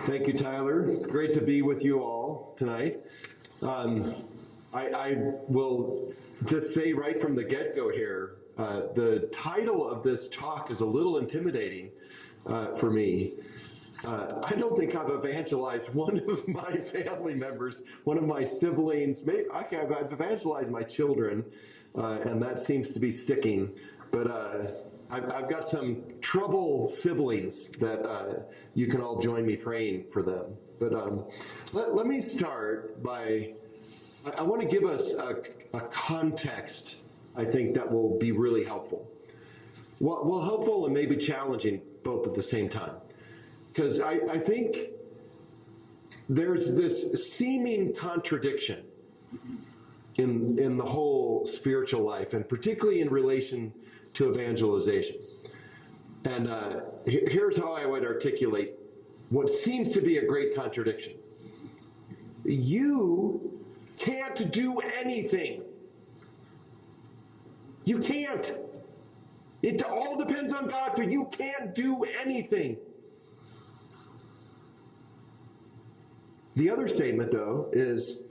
Thank you, Tyler. It's great to be with you all tonight. I will just say right from the get-go here, the title of this talk is a little intimidating for me. I don't think I've evangelized one of my family members, one of my siblings. Maybe I've evangelized my children, and that seems to be sticking. But I've got some trouble siblings that you can all join me praying for them. But let me start by, I want to give us a context, I think, that will be really helpful. Well, helpful and maybe challenging both at the same time. Because I think there's this seeming contradiction in the whole spiritual life, and particularly in relation to evangelization. And here's how I would articulate what seems to be a great contradiction. You can't do anything. You can't. It all depends on God, so you can't do anything. The other statement, though, is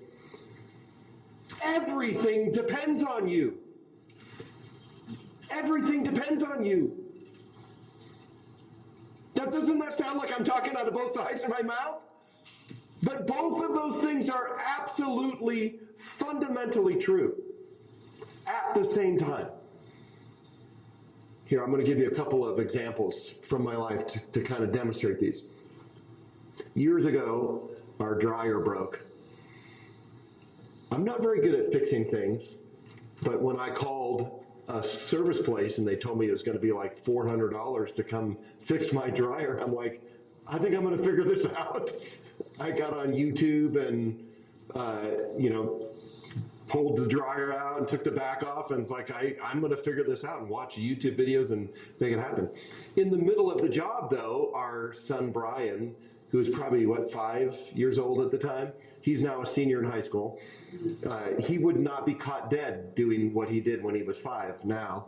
everything depends on you. Everything depends on you. Now, doesn't that sound like I'm talking out of both sides of my mouth? But both of those things are absolutely, fundamentally true at the same time. Here, I'm going to give you a couple of examples from my life to kind of demonstrate these. Years ago, our dryer broke. I'm not very good at fixing things, but when I called a service place and they told me it was going to be like $400 to come fix my dryer, I'm like, I think I'm going to figure this out. I got on YouTube and, pulled the dryer out and took the back off, and it's like, I'm going to figure this out and watch YouTube videos and make it happen. In the middle of the job, though, our son Brian, who was probably, 5 years old at the time, he's now a senior in high school. He would not be caught dead doing what he did when he was 5 now.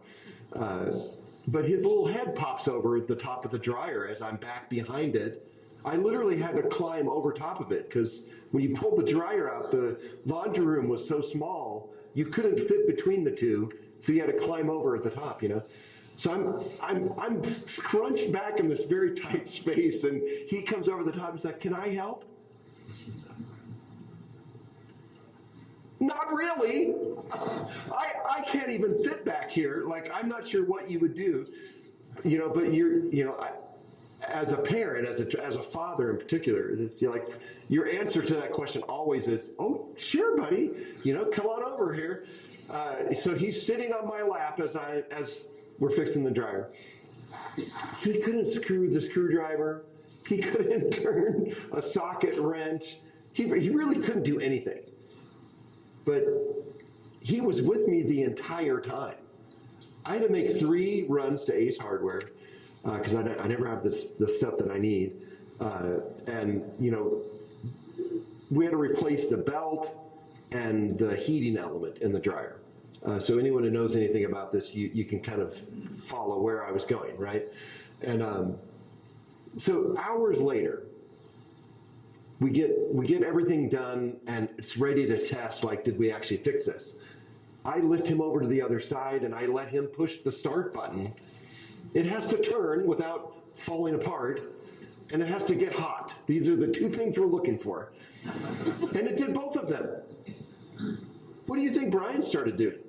But his little head pops over the top of the dryer as I'm back behind it. I literally had to climb over top of it because when you pulled the dryer out, the laundry room was so small, you couldn't fit between the two, so you had to climb over at the top, So I'm scrunched back in this very tight space, and he comes over the top and says, "Can I help?" Not really. I can't even fit back here. Like, I'm not sure what you would do, but as a parent, as a father in particular, it's your answer to that question always is, "Oh, sure, buddy, come on over here." So he's sitting on my lap as we're fixing the dryer. He couldn't screw the screwdriver. He couldn't turn a socket wrench. He really couldn't do anything. But he was with me the entire time. I had to make 3 runs to Ace Hardware because I never have the stuff that I need. We had to replace the belt and the heating element in the dryer. So anyone who knows anything about this, you can kind of follow where I was going, right? And so hours later, we get everything done, and it's ready to test, did we actually fix this? I lift him over to the other side, and I let him push the start button. It has to turn without falling apart, and it has to get hot. These are the 2 things we're looking for. And it did both of them. What do you think Brian started doing?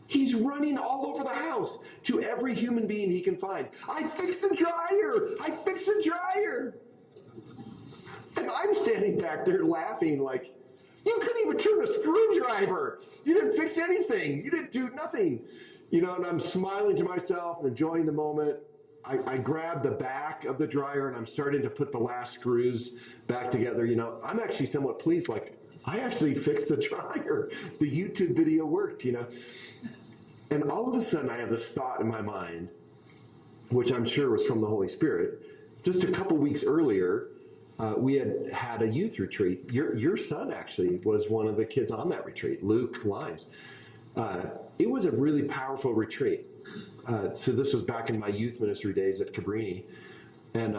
He's running all over the house to every human being he can find. "I fixed the dryer! I fixed the dryer!" And I'm standing back there laughing like, "You couldn't even turn a screwdriver! You didn't fix anything! You didn't do nothing!" And I'm smiling to myself and enjoying the moment. I grab the back of the dryer and I'm starting to put the last screws back together. I'm actually somewhat pleased, I actually fixed the dryer. The YouTube video worked, And all of a sudden I have this thought in my mind, which I'm sure was from the Holy Spirit. Just a couple weeks earlier, we had a youth retreat. Your son actually was one of the kids on that retreat, Luke Limes. It was a really powerful retreat. So this was back in my youth ministry days at Cabrini. And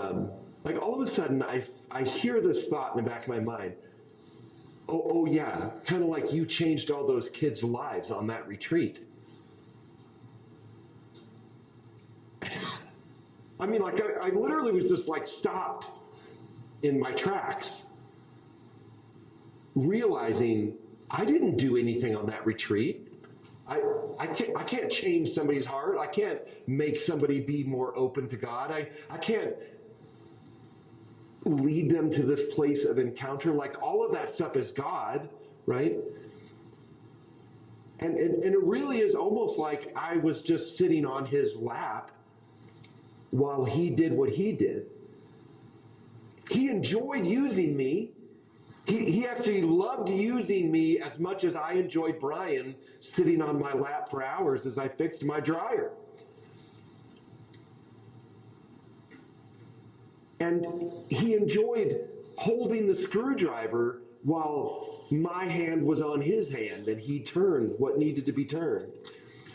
Like all of a sudden, I hear this thought in the back of my mind. Oh yeah, kind of like you changed all those kids' lives on that retreat. I mean, like I literally was just like stopped in my tracks, realizing I didn't do anything on that retreat. I can't change somebody's heart. I can't make somebody be more open to God. I can't lead them to this place of encounter. Like all of that stuff is God, right? And it really is almost like I was just sitting on his lap while he did what he did. He enjoyed using me. He actually loved using me as much as I enjoyed Brian sitting on my lap for hours as I fixed my dryer. And he enjoyed holding the screwdriver while my hand was on his hand and he turned what needed to be turned,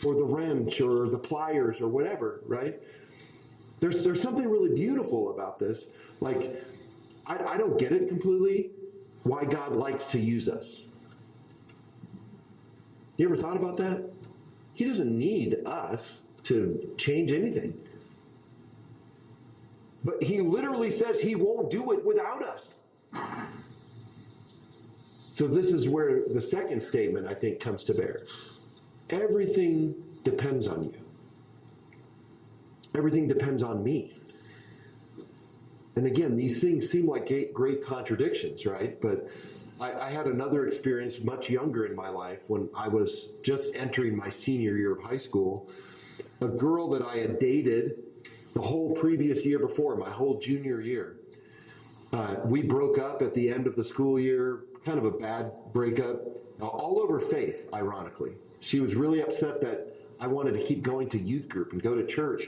or the wrench or the pliers or whatever, right? There's something really beautiful about this. Like, I don't get it completely, why God likes to use us. You ever thought about that? He doesn't need us to change anything. But he literally says he won't do it without us. So this is where the second statement, I think, comes to bear. Everything depends on you. Everything depends on me. And again, these things seem like great contradictions, right? But I had another experience much younger in my life when I was just entering my senior year of high school. A girl that I had dated the whole previous year before, my whole junior year. We broke up at the end of the school year, kind of a bad breakup, all over faith, ironically. She was really upset that I wanted to keep going to youth group and go to church.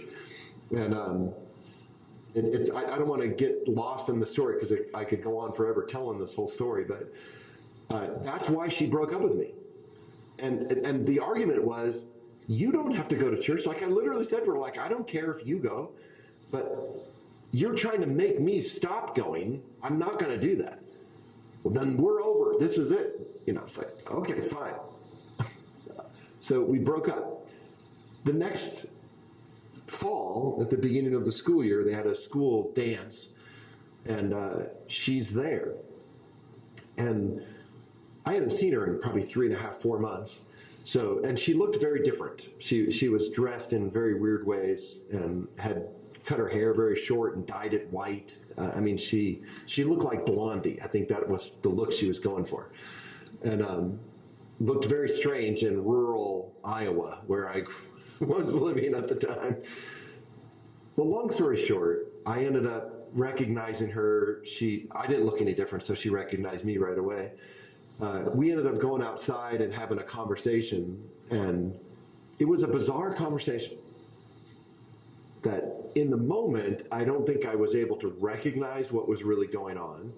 And I don't want to get lost in the story because I could go on forever telling this whole story, but that's why she broke up with me. And the argument was, you don't have to go to church. Like I literally said to her, like, I don't care if you go, but you're trying to make me stop going. I'm not going to do that. Well, then we're over. This is it. You know, it's like, okay, fine. So we broke up. The next fall, at the beginning of the school year, they had a school dance, and she's there. And I hadn't seen her in probably 3.5, 4 months. So, and she looked very different. She was dressed in very weird ways and had cut her hair very short and dyed it white. I mean, she looked like Blondie. I think that was the look she was going for. And looked very strange in rural Iowa, where I was living at the time. Well, long story short, I ended up recognizing her. I didn't look any different, so she recognized me right away. We ended up going outside and having a conversation, and it was a bizarre conversation that in the moment, I don't think I was able to recognize what was really going on.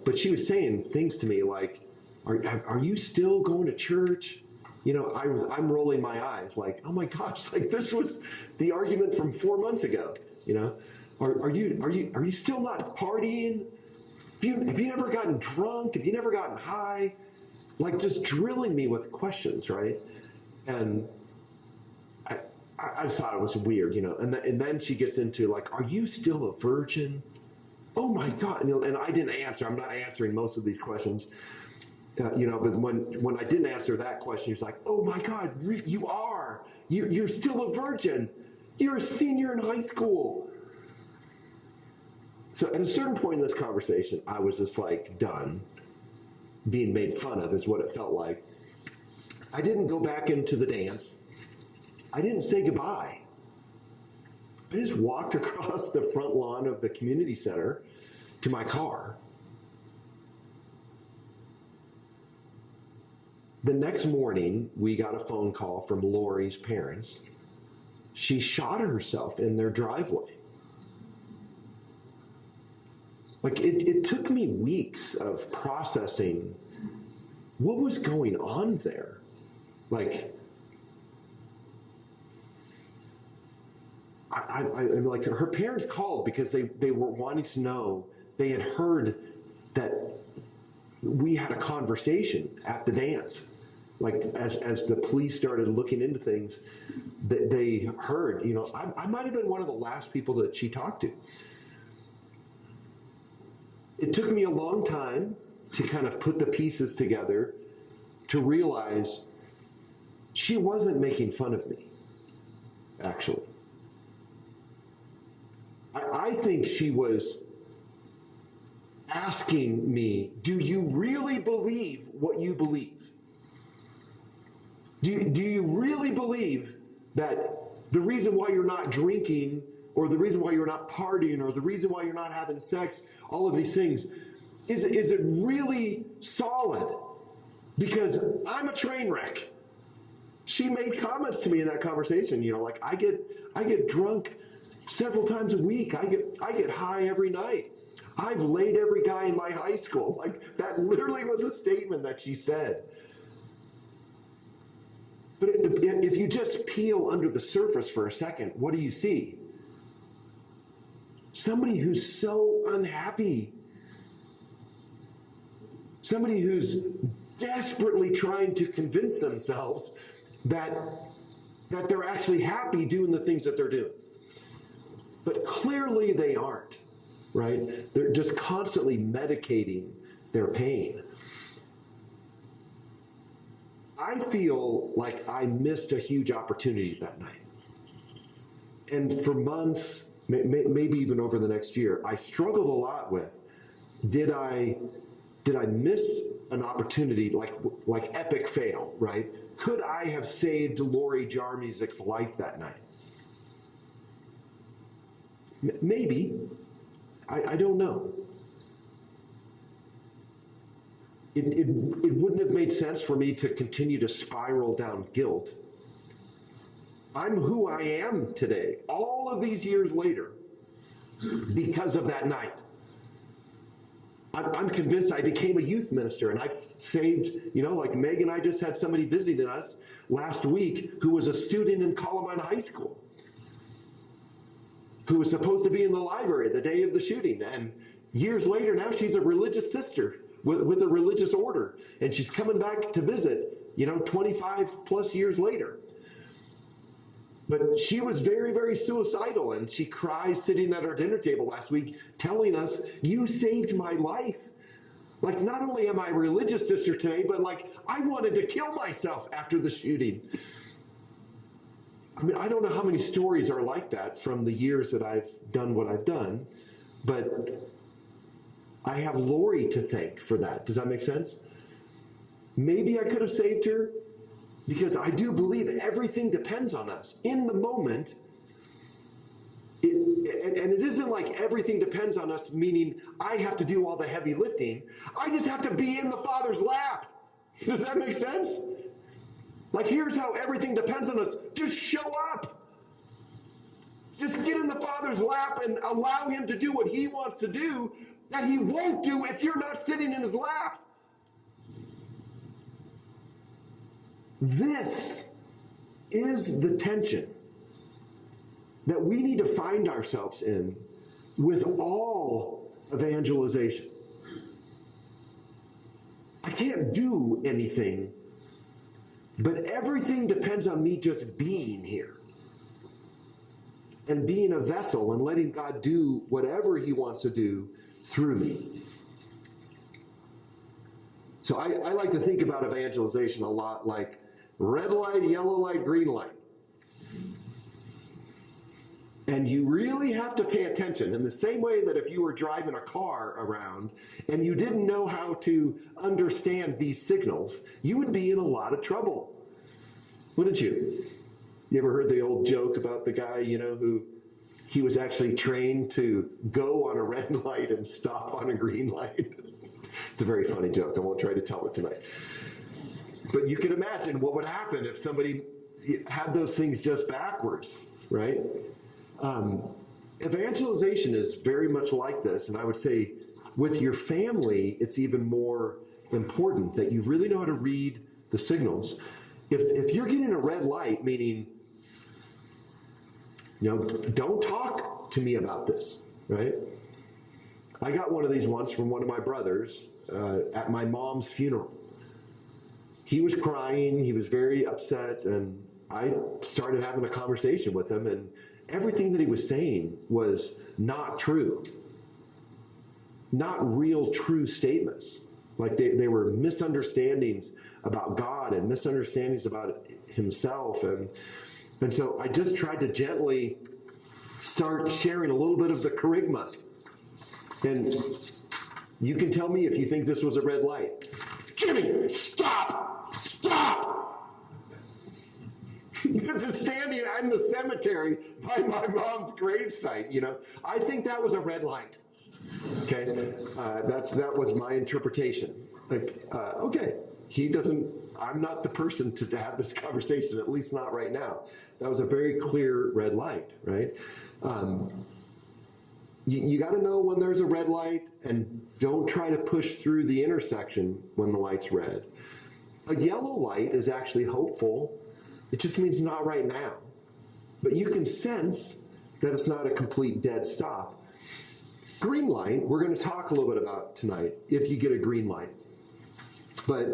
But she was saying things to me like, are you still going to church? You know, I'm rolling my eyes like, oh my gosh, like this was the argument from 4 months ago. You know, are you still not partying? Have you never gotten drunk? Have you never gotten high? Like just drilling me with questions, right? And I just thought it was weird, you know. And then she gets into like, are you still a virgin? Oh my God! And I didn't answer. I'm not answering most of these questions, you know. But when I didn't answer that question, she was like, oh my God, you are. You're still a virgin. You're a senior in high school. So at a certain point in this conversation, I was just like done. Being made fun of is what it felt like. I didn't go back into the dance. I didn't say goodbye. I just walked across the front lawn of the community center to my car. The next morning, we got a phone call from Lori's parents. She shot herself in their driveway. Like, it took me weeks of processing what was going on there. Like, I'm like, her parents called because they were wanting to know, they had heard that we had a conversation at the dance. Like as the police started looking into things, they heard, I might have been one of the last people that she talked to. It took me a long time to kind of put the pieces together to realize she wasn't making fun of me, actually. I think she was asking me, do you really believe what you believe? Do you really believe that the reason why you're not drinking, or the reason why you're not partying, or the reason why you're not having sex, all of these things, is it really solid? Because I'm a train wreck. She made comments to me in that conversation, like I get drunk several times a week. I get high every night. I've laid every guy in my high school. Like, that literally was a statement that she said. But if you just peel under the surface for a second, what do you see? Somebody who's so unhappy. Somebody who's desperately trying to convince themselves that they're actually happy doing the things that they're doing. But clearly they aren't, right? They're just constantly medicating their pain. I feel like I missed a huge opportunity that night. And for months, maybe even over the next year, I struggled a lot with, did I miss an opportunity, like epic fail, right? Could I have saved Lori Jarmusic's life that night? Maybe. I don't know. It wouldn't have made sense for me to continue to spiral down guilt. I'm who I am today, all of these years later, because of that night. I'm convinced I became a youth minister, and I've saved, like Meg and I just had somebody visiting us last week who was a student in Columbine High School, who was supposed to be in the library the day of the shooting. And years later, now she's a religious sister with a religious order. And she's coming back to visit, 25 plus years later. But she was very, very suicidal. And she cries sitting at our dinner table last week, telling us, you saved my life. Like, not only am I a religious sister today, but I wanted to kill myself after the shooting. I mean, I don't know how many stories are like that from the years that I've done what I've done, but I have Lori to thank for that. Does that make sense? Maybe I could have saved her, because I do believe everything depends on us. In the moment, and it isn't like everything depends on us, meaning I have to do all the heavy lifting. I just have to be in the Father's lap. Does that make sense? Here's how everything depends on us. Just show up. Just get in the Father's lap and allow him to do what he wants to do that he won't do if you're not sitting in his lap. This is the tension that we need to find ourselves in with all evangelization. I can't do anything, but everything depends on me just being here and being a vessel and letting God do whatever he wants to do through me. So I like to think about evangelization a lot like red light, yellow light, green light. And you really have to pay attention in the same way that if you were driving a car around and you didn't know how to understand these signals, you would be in a lot of trouble, wouldn't you? You ever heard the old joke about the guy, who he was actually trained to go on a red light and stop on a green light? It's a very funny joke. I won't try to tell it tonight. But you can imagine what would happen if somebody had those things just backwards, right? Evangelization is very much like this, and I would say with your family, it's even more important that you really know how to read the signals. If you're getting a red light, meaning Don't talk to me about this, right? I got one of these once from one of my brothers at my mom's funeral. He was crying, he was very upset, and I started having a conversation with him, and everything that he was saying was not true. Not real true statements. Like they were misunderstandings about God and misunderstandings about himself. And so I just tried to gently start sharing a little bit of the charisma. And you can tell me if you think this was a red light. Jimmy, stop! Stop! This is standing in the cemetery by my mom's gravesite, I think that was a red light. Okay? That was my interpretation. Okay, I'm not the person to have this conversation, at least not right now. That was a very clear red light, right? You got to know when there's a red light, and don't try to push through the intersection when the light's red. A yellow light is actually hopeful. It just means not right now. But you can sense that it's not a complete dead stop. Green light, we're going to talk a little bit about tonight, if you get a green light. But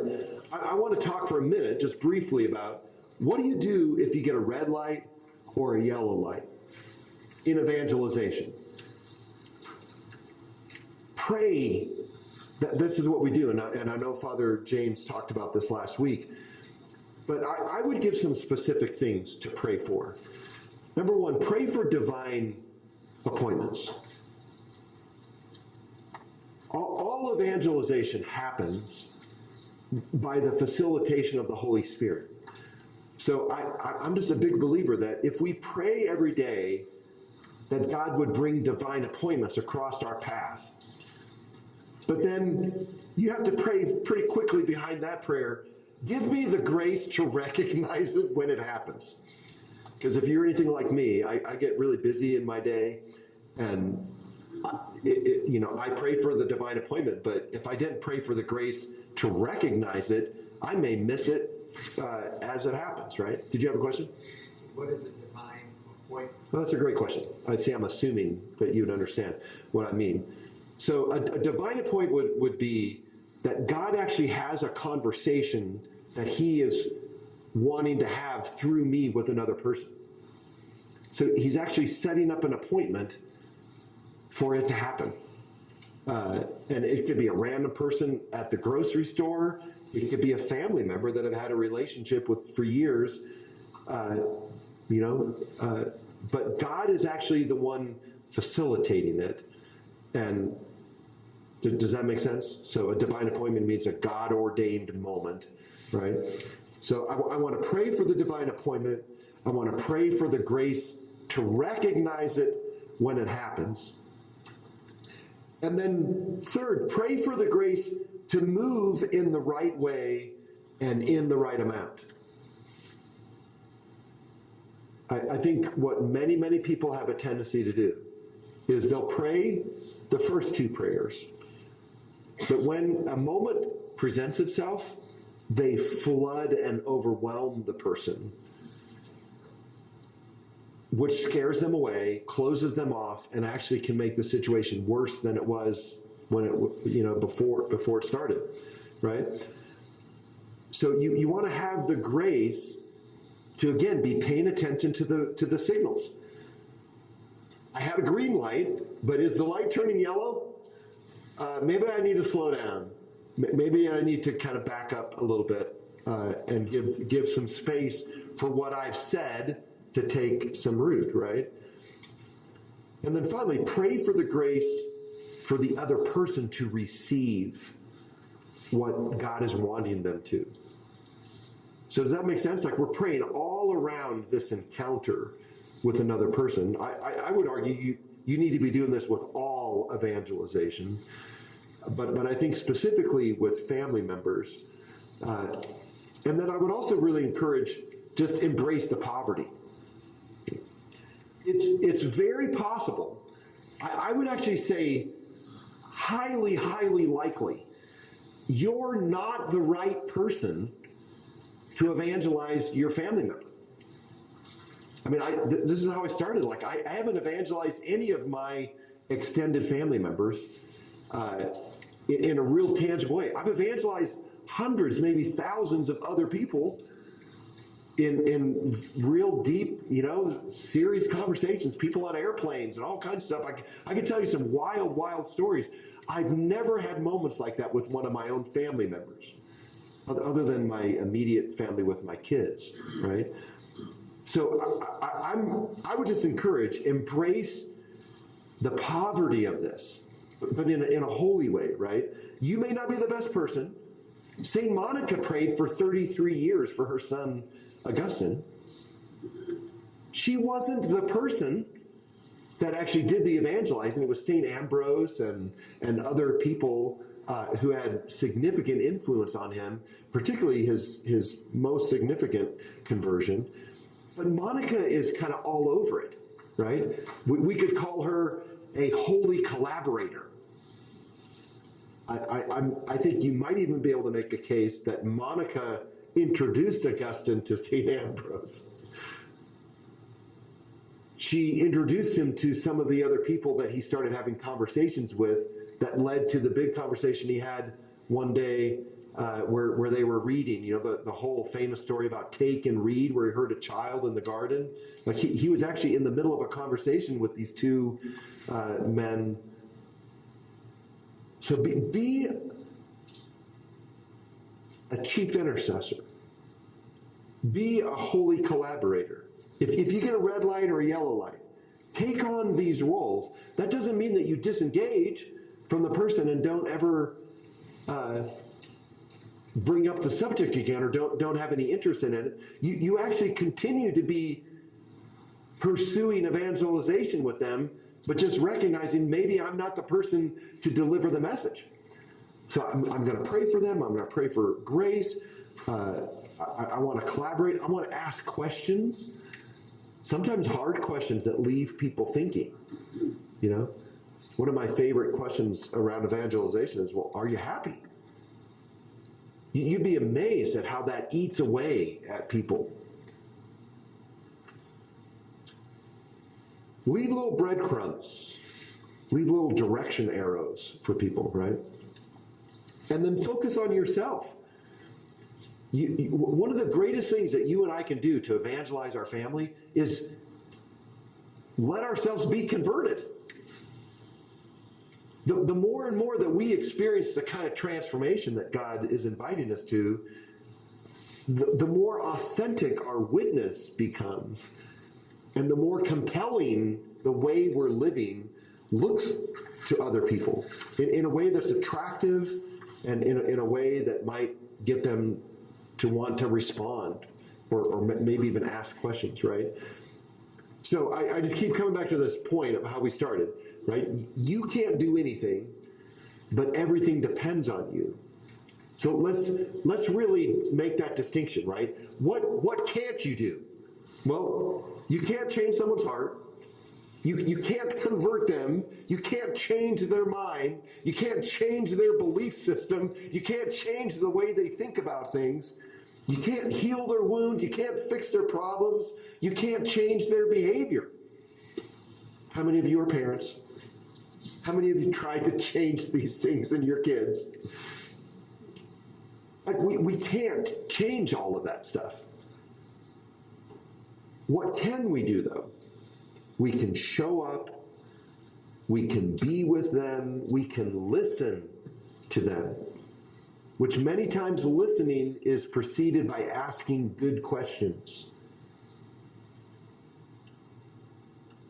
I want to talk for a minute, just briefly, about what do you do if you get a red light or a yellow light in evangelization? Pray. This is what we do, and I know Father James talked about this last week, but I would give some specific things to pray for. Number one, pray for divine appointments. All evangelization happens by the facilitation of the Holy Spirit. So I'm just a big believer that if we pray every day that God would bring divine appointments across our path, but then you have to pray pretty quickly behind that prayer, give me the grace to recognize it when it happens. Because if you're anything like me, I get really busy in my day, and I prayed for the divine appointment, but if I didn't pray for the grace to recognize it, I may miss it as it happens, right? Did you have a question? What is a divine appointment? Well, that's a great question. I'm assuming that you would understand what I mean. So a divine appointment would be that God actually has a conversation that he is wanting to have through me with another person. So he's actually setting up an appointment for it to happen. And it could be a random person at the grocery store. It could be a family member that I've had a relationship with for years. But God is actually the one facilitating it. And does that make sense? So a divine appointment means a God-ordained moment, right? So I want to pray for the divine appointment. I want to pray for the grace to recognize it when it happens. And then third, pray for the grace to move in the right way and in the right amount. I think what many, many people have a tendency to do is they'll pray the first two prayers, but when a moment presents itself, they flood and overwhelm the person, which scares them away, closes them off, and actually can make the situation worse than it was when it, before it started, right? So you want to have the grace to, again, be paying attention to the signals. I had a green light, but is the light turning yellow? Maybe I need to slow down. Maybe I need to kind of back up a little bit and give some space for what I've said to take some root, right? And then finally, pray for the grace for the other person to receive what God is wanting them to. So does that make sense? Like, we're praying all around this encounter with another person. I would argue you need to be doing this with all evangelization, but I think specifically with family members. And then I would also really encourage, just embrace the poverty. It's very possible. I would actually say highly, highly likely you're not the right person to evangelize your family member. I mean, this is how I started. Like, I haven't evangelized any of my extended family members in a real tangible way. I've evangelized hundreds, maybe thousands of other people in real deep, serious conversations, people on airplanes and all kinds of stuff. I can tell you some wild, wild stories. I've never had moments like that with one of my own family members, other than my immediate family with my kids, right? So I would just embrace the poverty of this, but in a holy way, right? You may not be the best person. St. Monica prayed for 33 years for her son, Augustine. She wasn't the person that actually did the evangelizing. It was St. Ambrose and other people who had significant influence on him, particularly his most significant conversion. But Monica is kind of all over it, right? We could call her a holy collaborator. I think you might even be able to make a case that Monica introduced Augustine to St. Ambrose. She introduced him to some of the other people that he started having conversations with that led to the big conversation he had one day where they were reading, the whole famous story about take and read, where he heard a child in the garden. Like he was actually in the middle of a conversation with these two men. So be a chief intercessor. Be a holy collaborator. If you get a red light or a yellow light, take on these roles. That doesn't mean that you disengage from the person and don't ever bring up the subject again, or don't have any interest in it. You actually continue to be pursuing evangelization with them, but just recognizing maybe I'm not the person to deliver the message. So I'm going to pray for them. I'm going to pray for grace. I want to collaborate. I want to ask questions, sometimes hard questions that leave people thinking. One of my favorite questions around evangelization is, well, are you happy? You'd be amazed at how that eats away at people. Leave little breadcrumbs. Leave little direction arrows for people, right? And then focus on yourself. One of the greatest things that you and I can do to evangelize our family is let ourselves be converted. The more and more that we experience the kind of transformation that God is inviting us to, the more authentic our witness becomes, and the more compelling the way we're living looks to other people in a way that's attractive and in a way that might get them to want to respond or maybe even ask questions, right? So I just keep coming back to this point of how we started, right? You can't do anything, but everything depends on you. So let's really make that distinction, right? What can't you do? Well, you can't change someone's heart. You can't convert them. You can't change their mind. You can't change their belief system. You can't change the way they think about things. You can't heal their wounds. You can't fix their problems. You can't change their behavior. How many of you are parents? How many of you tried to change these things in your kids? Like we can't change all of that stuff. What can we do, though? We can show up. We can be with them. We can listen to them, which many times listening is preceded by asking good questions.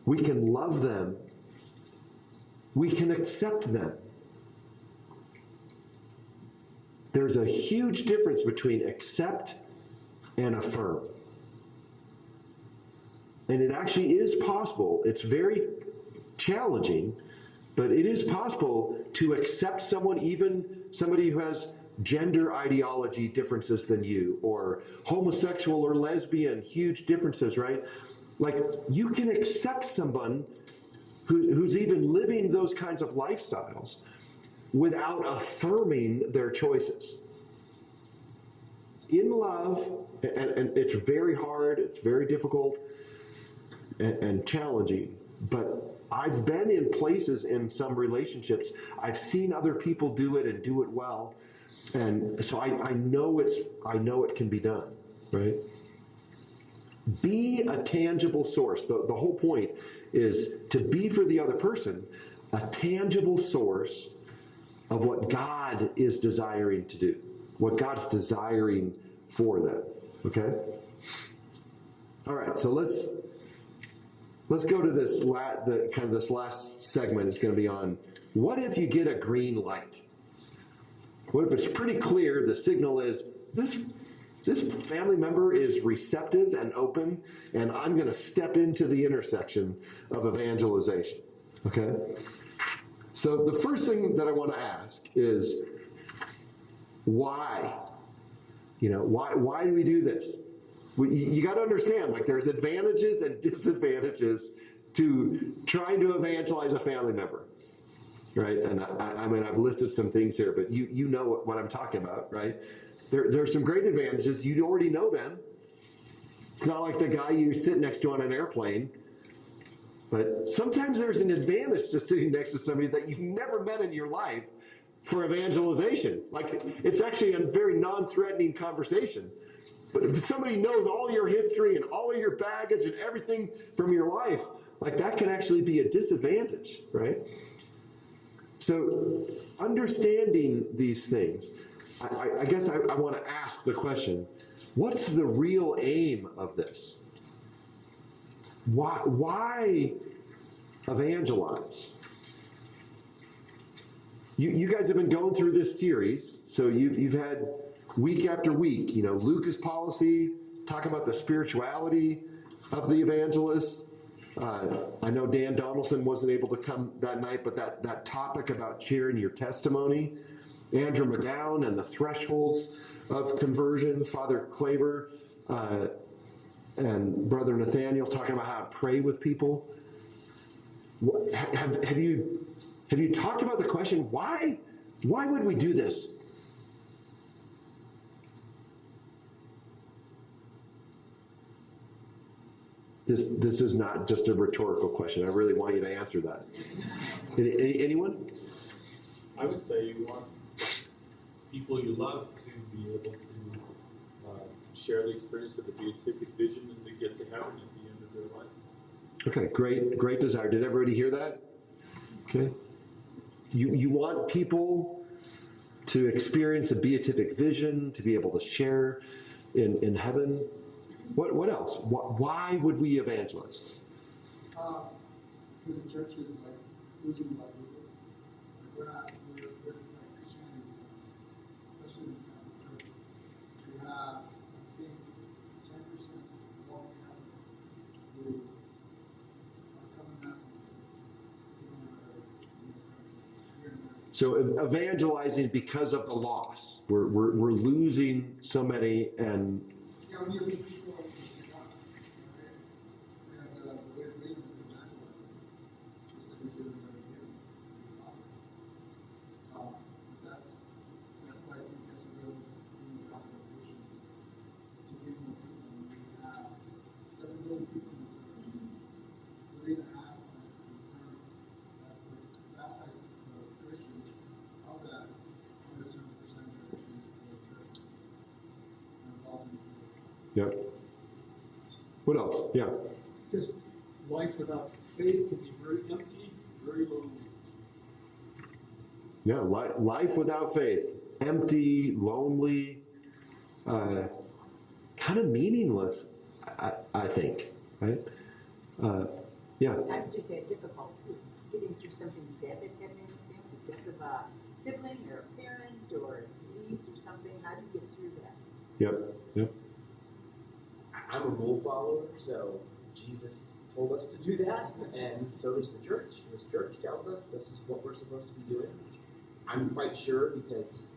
We can love them. We can accept them. There's a huge difference between accept and affirm. And it actually is possible. It's very challenging, but it is possible to accept someone, even somebody who has gender ideology differences than you, or homosexual or lesbian, huge differences, right? Like, you can accept someone who's even living those kinds of lifestyles without affirming their choices. In love, and it's very hard, it's very difficult, and challenging. But I've been in places in some relationships. I've seen other people do it and do it well, and so I know it can be done, right? Be a tangible source. The whole point is to be for the other person a tangible source of what God is desiring to do, what God's desiring for them. Okay? All right, so let's go to this this last segment is going to be on what if you get a green light? What if it's pretty clear the signal is this family member is receptive and open, and I'm going to step into the intersection of evangelization. Okay? So the first thing that I want to ask is why? Why do we do this? You got to understand, there's advantages and disadvantages to trying to evangelize a family member, right? And I mean, I've listed some things here, but you know what I'm talking about, right? There's some great advantages. You already know them. It's not like the guy you sit next to on an airplane. But sometimes there's an advantage to sitting next to somebody that you've never met in your life for evangelization. It's actually a very non-threatening conversation. But if somebody knows all your history and all of your baggage and everything from your life, that can actually be a disadvantage, right? So understanding these things, I guess I want to ask the question, what's the real aim of this? Why evangelize? You guys have been going through this series, so you've had week after week, Lucas policy, talking about the spirituality of the evangelist. I know Dan Donaldson wasn't able to come that night, but that topic about sharing your testimony, Andrew McGowan and the thresholds of conversion, Father Claver, and Brother Nathaniel talking about how to pray with people. Have you talked about the question, why would we do this? This is not just a rhetorical question. I really want you to answer that. Anyone? I would say you want people you love to be able to share the experience of the beatific vision and to get to heaven at the end of their life. Okay, great desire. Did everybody hear that? Okay. You want people to experience a beatific vision, to be able to share in heaven. What else? Why would we evangelize? Because the church is losing black people. We're Christianity, especially in the church. We have, I think, 10% of all Catholics who are coming mass and So evangelizing because of the loss. We're losing so many, and we need people to come. And the way to bring them is to evangelize them. Just like we do in the beginning. Awesome. That's why I think that's a real thing with organizations. To give more people. We have 7 million people in this country. 3.5 are baptized Christians. Of that, a certain percentage are churches. Involved in yep. What else? Yeah. Because life without faith can be very empty, very lonely. Yeah, life without faith, empty, lonely, kind of meaningless, I think, right? Yeah. I would just say difficult getting through something sad that's happening with them, the death of a sibling or a parent or disease or something. How do you get through that? Yep. I'm a rule follower, so Jesus told us to do that, and so does the church. This church tells us this is what we're supposed to be doing. I'm quite sure, because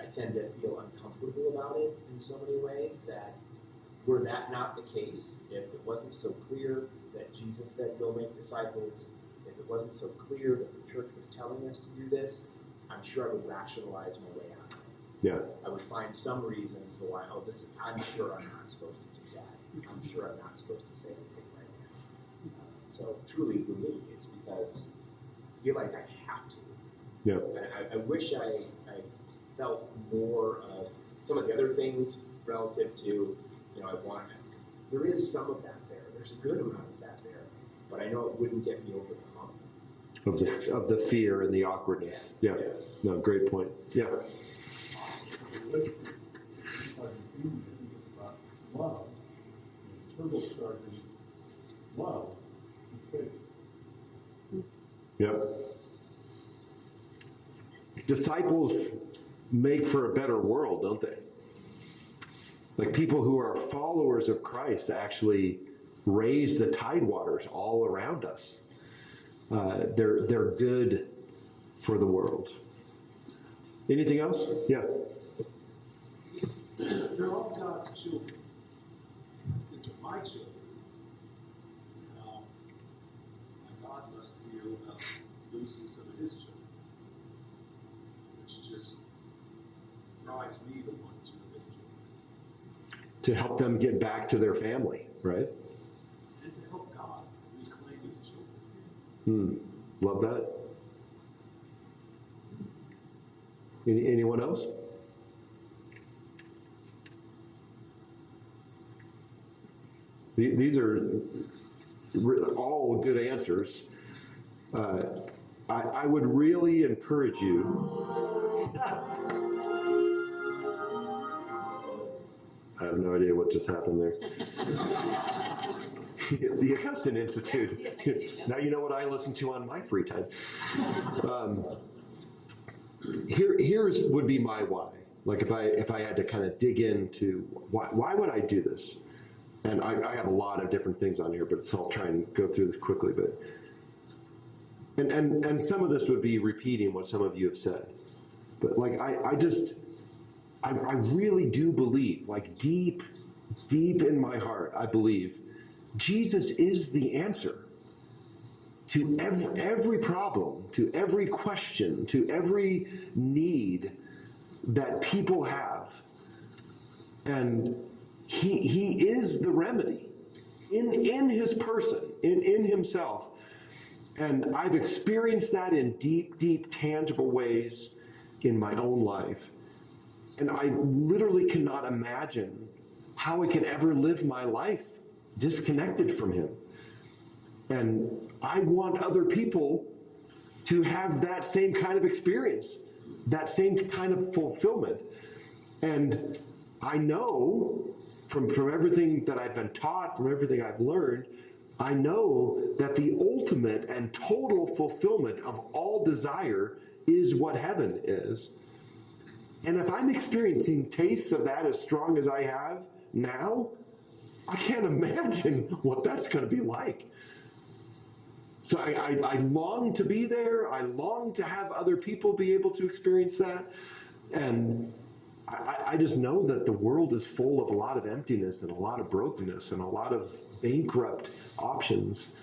I tend to feel uncomfortable about it in so many ways, that were that not the case, if it wasn't so clear that Jesus said, go make disciples, if it wasn't so clear that the church was telling us to do this, I'm sure I would rationalize my way out of it. Yeah. I would find some reason for why, I'm sure I'm not supposed to do that. I'm sure I'm not supposed to say anything right now. So truly for me, it's because I feel like I have to. Yeah. And I wish I felt more of some of the other things relative to, there is some of that there. There's a good amount of that there, but I know it wouldn't get me over the hump. Of the fear and the awkwardness. Yeah. No, great point. Yeah. It's about love, and turbocharging love and faith. Yep. Disciples make for a better world, don't they? Like people who are followers of Christ actually raise the tidewaters all around us. They're good for the world. Anything else? Yeah. They're all God's children. They're my children. How God must feel about losing some of his children. Which just drives me to want to evangelize. To help them get back to their family, right? And to help God reclaim his children. Love that. Anyone else? These are all good answers. I would really encourage you. I have no idea what just happened there. The Augustine Institute. Now you know what I listen to on my free time. Here's would be my why. Like if I had to kind of dig into why would I do this? And I have a lot of different things on here, but so I'll try and go through this quickly. But and some of this would be repeating what some of you have said. But like I really do believe, like deep in my heart, I believe Jesus is the answer to every problem, to every question, to every need that people have. And he is the remedy in his person, in himself. And I've experienced that in deep, tangible ways in my own life. And I literally cannot imagine how I could ever live my life disconnected from him. And I want other people to have that same kind of experience, that same kind of fulfillment. And I know from everything that I've been taught, from everything I've learned, I know that the ultimate and total fulfillment of all desire is what heaven is. And if I'm experiencing tastes of that as strong as I have now, I can't imagine what that's going to be like. So I long to be there. I long to have other people be able to experience that. And I just know that the world is full of a lot of emptiness and a lot of brokenness and a lot of bankrupt options.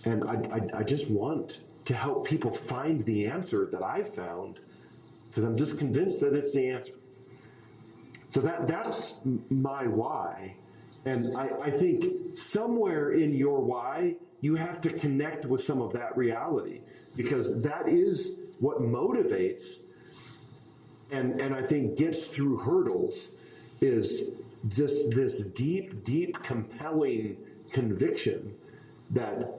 And I just want to help people find the answer that I've found, because I'm just convinced that it's the answer. So that's my why. And I think somewhere in your why, you have to connect with some of that reality, because that is what motivates and I think gets through hurdles, is just this deep, compelling conviction that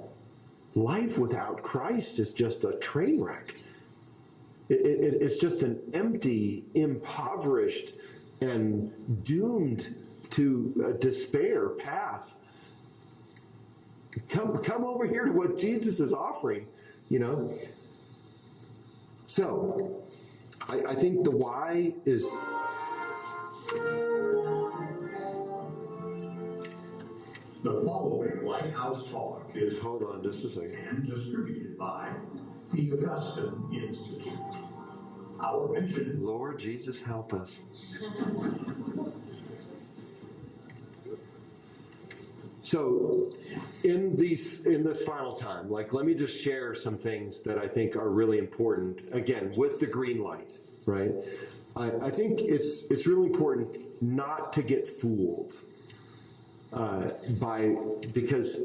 life without Christ is just a train wreck. It's just an empty, impoverished, and doomed to despair path. Come over here to what Jesus is offering, So, I think the why is... The following Lighthouse Talk is Hold on just a second. and distributed by the Augustine Institute. Our mission... Lord Jesus, help us. So, in this final time, let me just share some things that I think are really important. Again, with the green light, right? I think it's really important not to get fooled because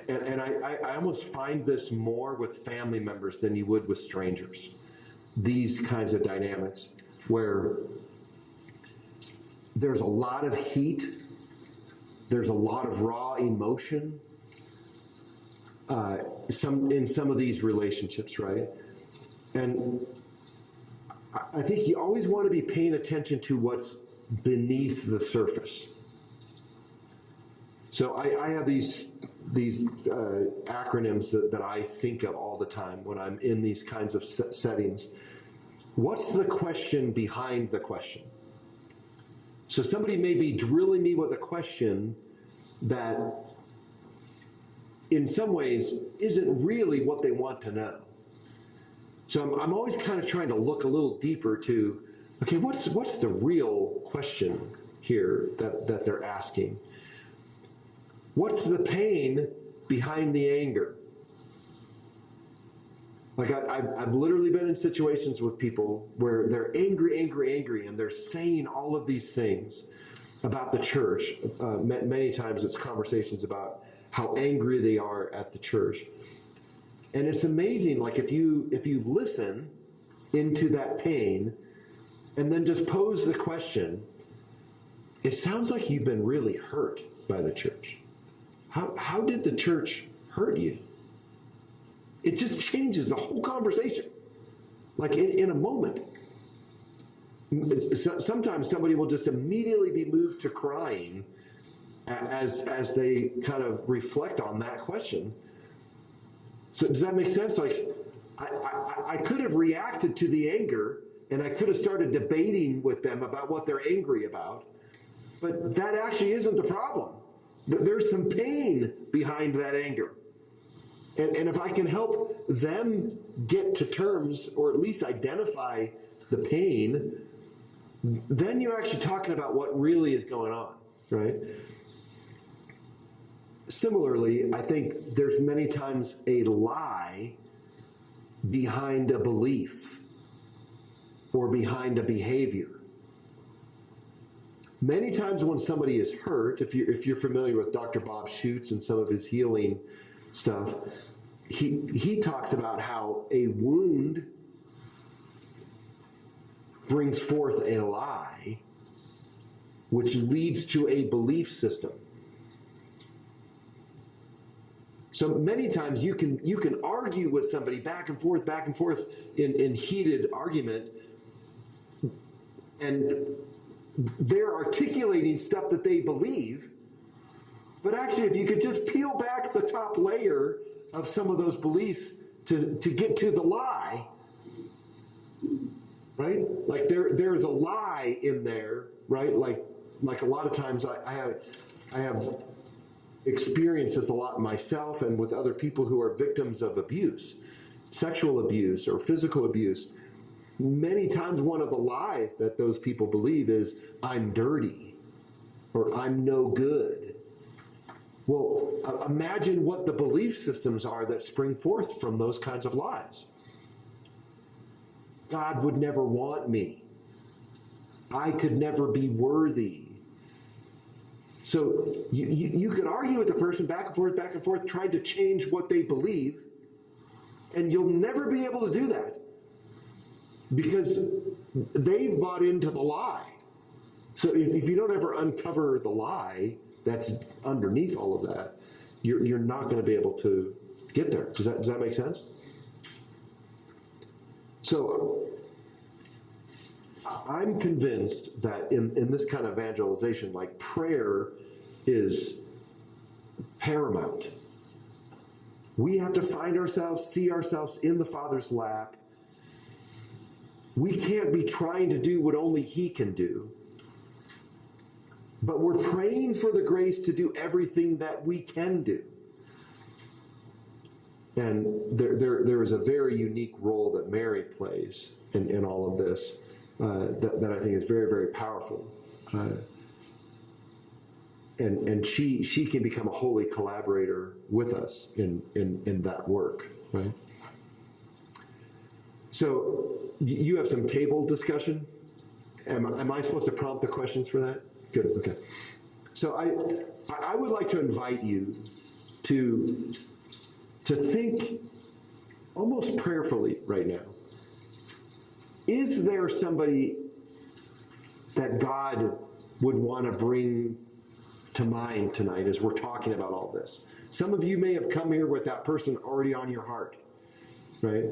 I almost find this more with family members than you would with strangers. These kinds of dynamics where there's a lot of heat, there's a lot of raw emotion, in some of these relationships, right? And I think you always want to be paying attention to what's beneath the surface. So I have these acronyms that I think of all the time when I'm in these kinds of settings. What's the question behind the question? So somebody may be drilling me with a question that in some ways isn't really what they want to know. So I'm always kind of trying to look a little deeper to, okay, what's the real question here that they're asking? What's the pain behind the anger? Like I've literally been in situations with people where they're angry, and they're saying all of these things about the church. Many times it's conversations about how angry they are at the church. And it's amazing, like if you listen into that pain and then just pose the question, it sounds like you've been really hurt by the church. How did the church hurt you? It just changes the whole conversation, like in a moment. Sometimes somebody will just immediately be moved to crying as they kind of reflect on that question. So does that make sense? Like I could have reacted to the anger and I could have started debating with them about what they're angry about, but that actually isn't the problem. There's some pain behind that anger. And if I can help them get to terms or at least identify the pain, then you're actually talking about what really is going on, right? Similarly, I think there's many times a lie behind a belief or behind a behavior. Many times when somebody is hurt, if you're familiar with Dr. Bob Schutz and some of his healing stuff, he talks about how a wound brings forth a lie, which leads to a belief system. So many times you can argue with somebody back and forth in heated argument, and they're articulating stuff that they believe, but actually if you could just peel back the top layer of some of those beliefs to get to the lie, right? Like there is a lie in there, right? Like a lot of times I have experienced this a lot myself and with other people who are victims of abuse, sexual abuse or physical abuse. Many times one of the lies that those people believe is, I'm dirty or I'm no good. Well, imagine what the belief systems are that spring forth from those kinds of lies. God would never want me. I could never be worthy. So you could argue with the person back and forth, trying to change what they believe, and you'll never be able to do that because they've bought into the lie. So if you don't ever uncover the lie that's underneath all of that, you're not going to be able to get there. Does that make sense? So I'm convinced that in this kind of evangelization, like prayer is paramount. We have to find ourselves, see ourselves in the Father's lap. We can't be trying to do what only He can do. But we're praying for the grace to do everything that we can do. And there is a very unique role that Mary plays in all of this that I think is very, very powerful. And she can become a holy collaborator with us in that work, right? So you have some table discussion. Am I supposed to prompt the questions for that? Good, okay. So I would like to invite you to think almost prayerfully right now. Is there somebody that God would want to bring to mind tonight as we're talking about all this? Some of you may have come here with that person already on your heart, right?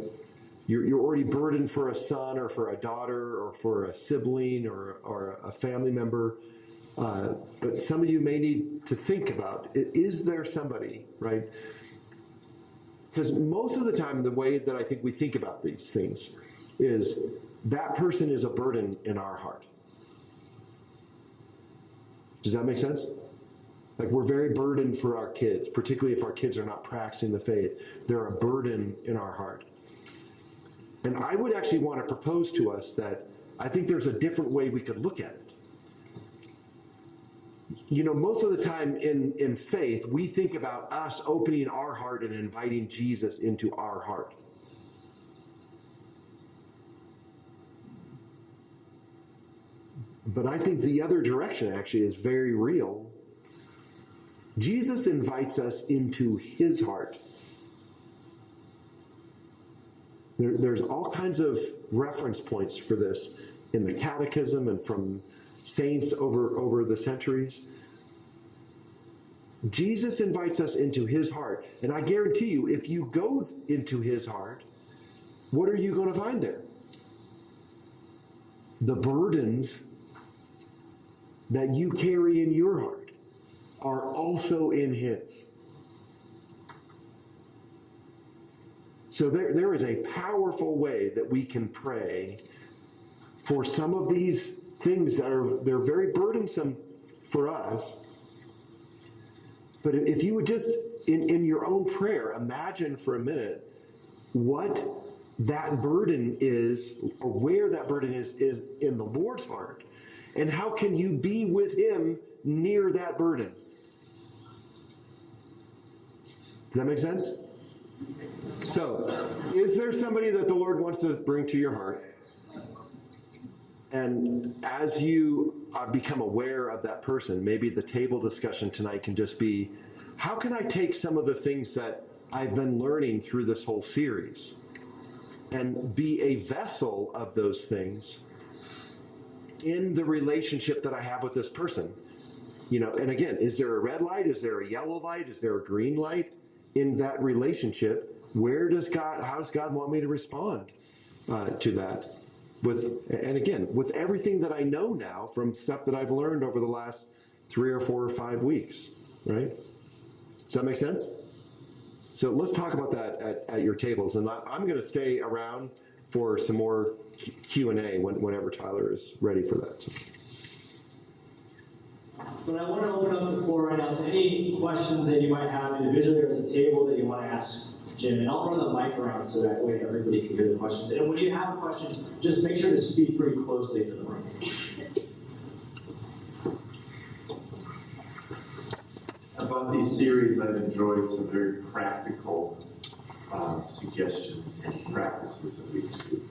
You're already burdened for a son or for a daughter or for a sibling or a family member. But some of you may need to think about, is there somebody, right? Because most of the time, the way that I think we think about these things is that person is a burden in our heart. Does that make sense? Like, we're very burdened for our kids, particularly if our kids are not practicing the faith. They're a burden in our heart. And I would actually want to propose to us that I think there's a different way we could look at it. You know, most of the time in faith, we think about us opening our heart and inviting Jesus into our heart. But I think the other direction actually is very real. Jesus invites us into his heart. There's all kinds of reference points for this in the catechism and from saints over the centuries. Jesus invites us into his heart. And I guarantee you, if you go into his heart, what are you going to find there? The burdens that you carry in your heart are also in his. So there is a powerful way that we can pray for some of these things they're very burdensome for us. But if you would just, in your own prayer, imagine for a minute what that burden is, or where that burden is in the Lord's heart, and how can you be with him near that burden? Does that make sense? So, is there somebody that the Lord wants to bring to your heart? And as you become aware of that person, maybe the table discussion tonight can just be, how can I take some of the things that I've been learning through this whole series and be a vessel of those things in the relationship that I have with this person? You know, and again, is there a red light? Is there a yellow light? Is there a green light in that relationship? How does God want me to respond to that? With everything that I know now from stuff that I've learned over the last 3 or 4 or 5 weeks, right? Does that make sense? So let's talk about that at your tables. And I'm going to stay around for some more Q&A whenever Tyler is ready for that. So. But I want to open up the floor right now to any questions that you might have individually or as a table that you want to ask Jim. And I'll run the mic around so that way everybody can hear the questions. And when you have a question, just make sure to speak pretty closely into the mic. About these series, I've enjoyed some very practical suggestions and practices that we can do.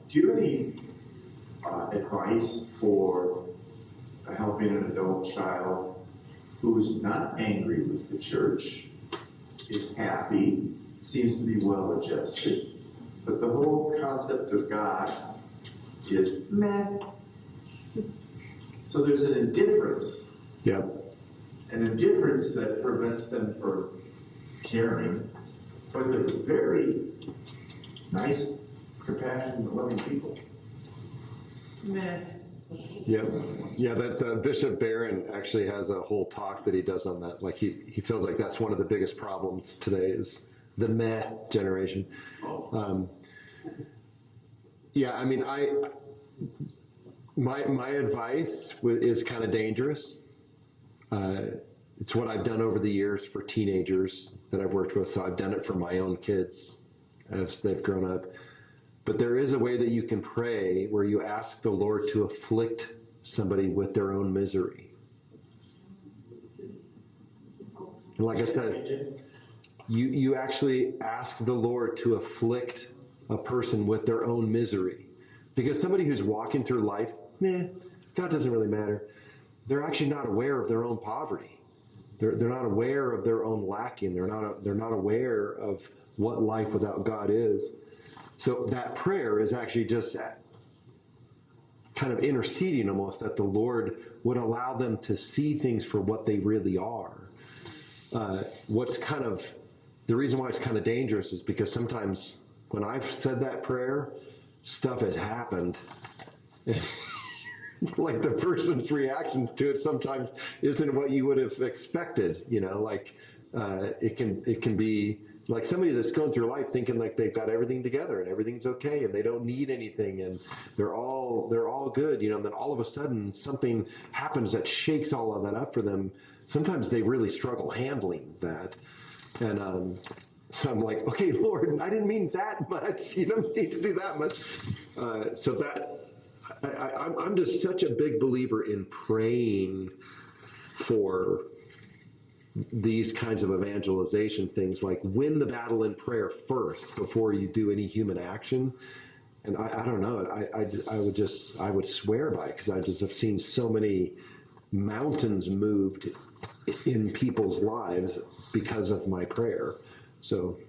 Do you have any advice for helping an adult child who's not angry with the church, is happy, seems to be well adjusted, but the whole concept of God is meh? So there's an indifference. Yeah. An indifference that prevents them from caring, but they're very nice, compassionate, loving people. Meh. Yeah, that's Bishop Barron actually has a whole talk that he does on that. Like he feels like that's one of the biggest problems today is the meh generation. Yeah, I mean, my advice is kind of dangerous. It's what I've done over the years for teenagers that I've worked with. So I've done it for my own kids as they've grown up. But there is a way that you can pray where you ask the Lord to afflict somebody with their own misery. And like I said, you actually ask the Lord to afflict a person with their own misery. Because somebody who's walking through life, God doesn't really matter. they're actually not aware of their own poverty. They're not aware of their own lacking. They're not aware of what life without God is. So that prayer is actually just kind of interceding almost that the Lord would allow them to see things for what they really are. What's kind of the reason why it's kind of dangerous is because sometimes when I've said that prayer, stuff has happened. Like the person's reaction to it sometimes isn't what you would have expected. Like it can be like somebody that's going through life thinking like they've got everything together and everything's okay and they don't need anything and they're all good. And then all of a sudden something happens that shakes all of that up for them. Sometimes they really struggle handling that. And so I'm like, okay, Lord, I didn't mean that much. You don't need to do that much. So that I'm just such a big believer in praying for these kinds of evangelization things, like win the battle in prayer first before you do any human action. And I don't know, I would swear by it because I just have seen so many mountains moved in people's lives because of my prayer. So,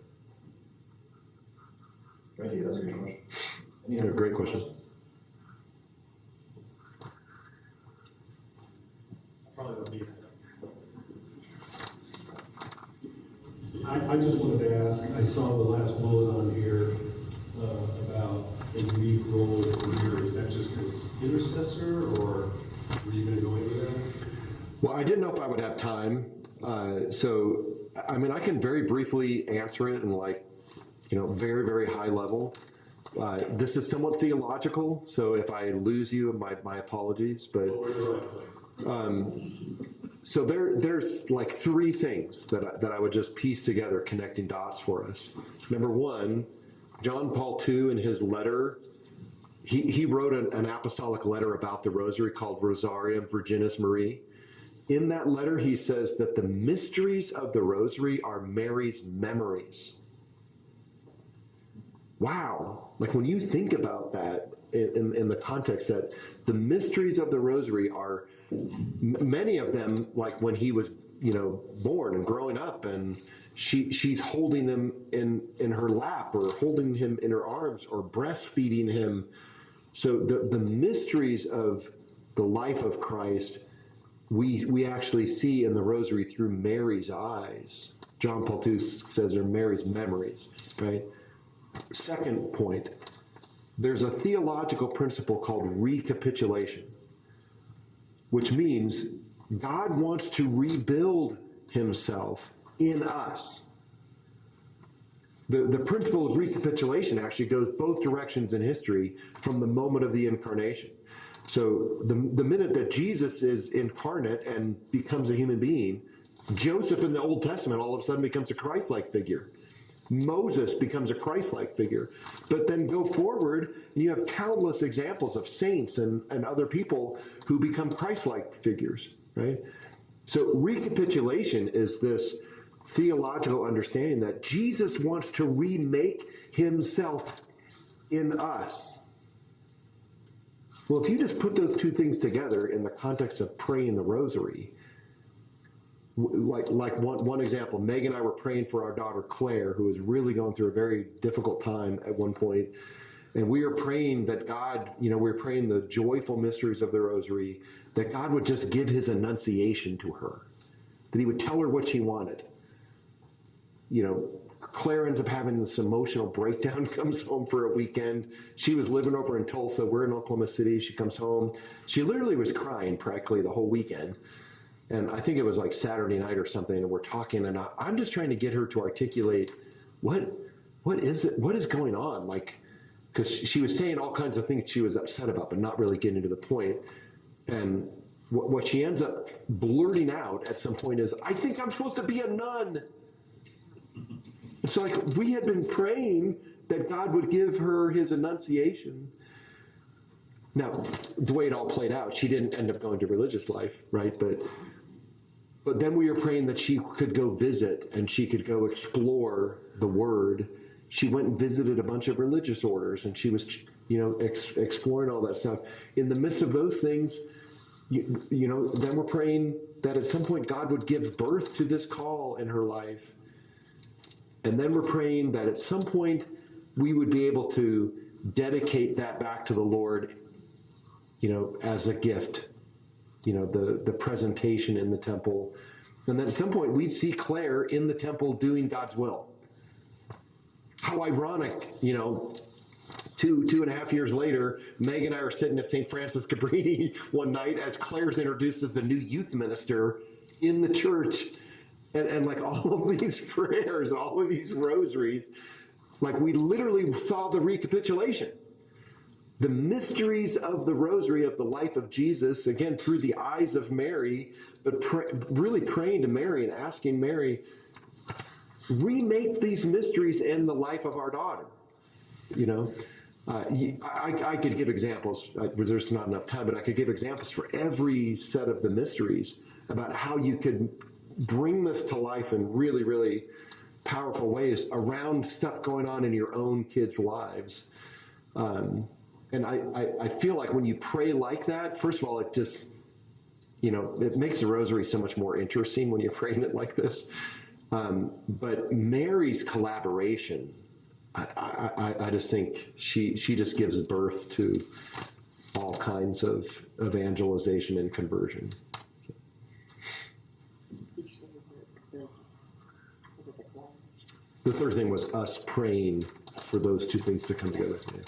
Thank you. That's a good question. yeah, great question. Probably don't need I just wanted to ask, I saw the last bullet on here about a unique role of career. Is that just as intercessor, or were you going to go into that? Well, I didn't know if I would have time. So, I mean, I can very briefly answer it in very, very high level. This is somewhat theological, so if I lose you, my apologies. But Well, we're in the right place. so there's like three things that I would just piece together, connecting dots for us. Number one, John Paul II in his letter, he wrote an apostolic letter about the rosary called Rosarium Virginis Mariae. In that letter, he says that the mysteries of the rosary are Mary's memories. Wow. Like when you think about that in the context that the mysteries of the rosary are many of them, like when he was, born and growing up, and she's holding them in her lap or holding him in her arms or breastfeeding him. So the mysteries of the life of Christ, we actually see in the rosary through Mary's eyes. John Paul II says they're Mary's memories, right? Second point, there's a theological principle called recapitulation, which means God wants to rebuild himself in us. The principle of recapitulation actually goes both directions in history from the moment of the incarnation. So the minute that Jesus is incarnate and becomes a human being, Joseph in the Old Testament all of a sudden becomes a Christ-like figure. Moses becomes a Christ-like figure. But then go forward, and you have countless examples of saints and other people who become Christ-like figures, right? So recapitulation is this theological understanding that Jesus wants to remake himself in us. Well, if you just put those two things together in the context of praying the rosary, like one example, Meg and I were praying for our daughter Claire, who was really going through a very difficult time at one point, and we were praying that God, we were praying the joyful mysteries of the rosary, that God would just give his annunciation to her, that he would tell her what she wanted. Claire ends up having this emotional breakdown, comes home for a weekend. She was living over in Tulsa. We're in Oklahoma City. She comes home. She literally was crying practically the whole weekend. And I think it was like Saturday night or something, and we're talking, and I'm just trying to get her to articulate what is it, what is going on? Like, because she was saying all kinds of things she was upset about, but not really getting to the point. And what she ends up blurting out at some point is, I think I'm supposed to be a nun. It's like we had been praying that God would give her his annunciation. Now, the way it all played out, she didn't end up going to religious life, right? But then we were praying that she could go visit and she could go explore the Word. She went and visited a bunch of religious orders, and she was, exploring all that stuff. In the midst of those things, then we're praying that at some point God would give birth to this call in her life. And then we're praying that at some point we would be able to dedicate that back to the Lord, as a gift, the presentation in the temple. And then at some point we'd see Claire in the temple doing God's will. How ironic, 2.5 years later, Meg and I are sitting at St. Francis Cabrini one night as Claire's introduced as the new youth minister in the church. And like all of these prayers, all of these rosaries, like we literally saw the recapitulation. The mysteries of the rosary of the life of Jesus, again, through the eyes of Mary, but really praying to Mary and asking Mary, remake these mysteries in the life of our daughter. I could give examples. There's not enough time, but I could give examples for every set of the mysteries about how you could bring this to life in really, really powerful ways around stuff going on in your own kids' lives. And I feel like when you pray like that, first of all, it just, it makes the rosary so much more interesting when you're praying it like this. But Mary's collaboration, I just think she just gives birth to all kinds of evangelization and conversion. Did you say the third? Was it the club? The third thing was us praying for those two things to come together. Yeah.